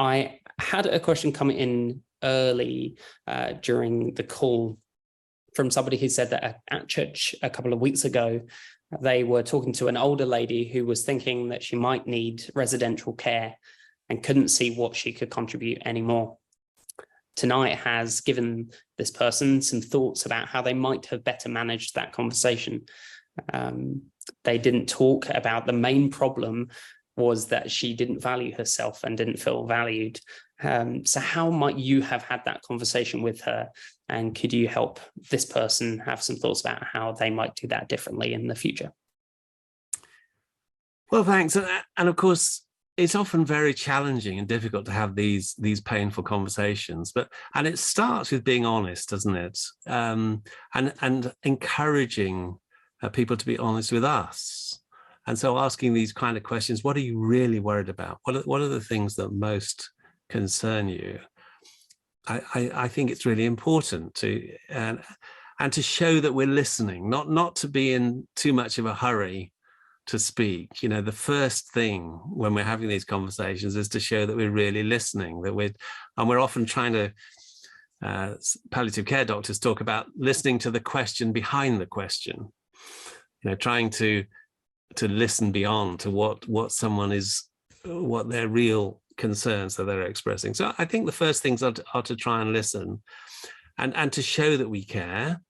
I had a question come in early during the call from somebody who said that at church a couple of weeks ago, they were talking to an older lady who was thinking that she might need residential care and couldn't see what she could contribute anymore. Tonight has given this person some thoughts about how they might have better managed that conversation. They didn't talk about the main problem was that she didn't value herself and didn't feel valued. So how might you have had that conversation with her? And could you help this person have some thoughts about how they might do that differently in the future? Well, thanks. And of course, it's often very challenging and difficult to have these painful conversations, and it starts with being honest, doesn't it? And encouraging people to be honest with us. And so asking these kind of questions, what are you really worried about? What are the things that most concern you? I think it's really important to and to show that we're listening, not to be in too much of a hurry to speak. You know, the first thing when we're having these conversations is to show that we're really listening, that we're often trying to palliative care doctors talk about listening to the question behind the question, you know, trying to listen beyond to what someone is, what their real concerns that they're expressing. So I think the first things are to try and listen and to show that we care,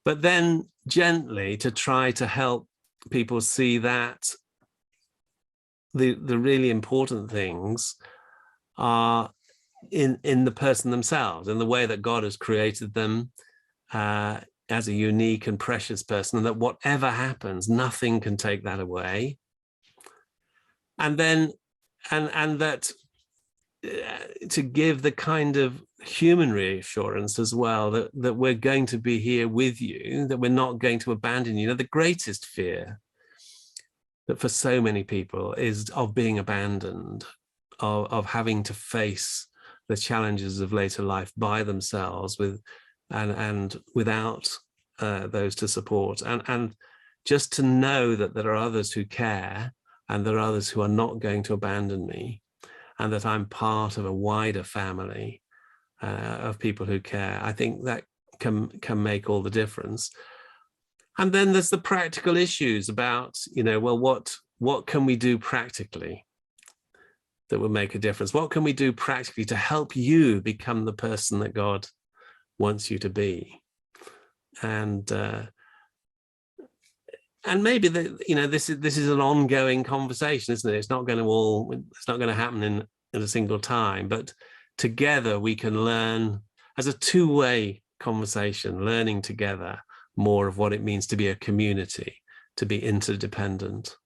but then gently to try to help people see that the really important things are in the person themselves, in the way that God has created them as a unique and precious person, and that whatever happens, nothing can take that away. And then and that to give the kind of human reassurance as well, that we're going to be here with you, that we're not going to abandon you. You know, the greatest fear that for so many people is of being abandoned, of having to face the challenges of later life by themselves and without those to support, and just to know that there are others who care and there are others who are not going to abandon me, and that I'm part of a wider family of people who care. I think that can make all the difference. And then there's the practical issues about, you know, well, what can we do practically that will make a difference? What can we do practically to help you become the person that God wants you to be? And maybe this is an ongoing conversation, isn't it? It's not going to happen in a single time, but together we can learn as a two-way conversation, learning together more of what it means to be a community, to be interdependent.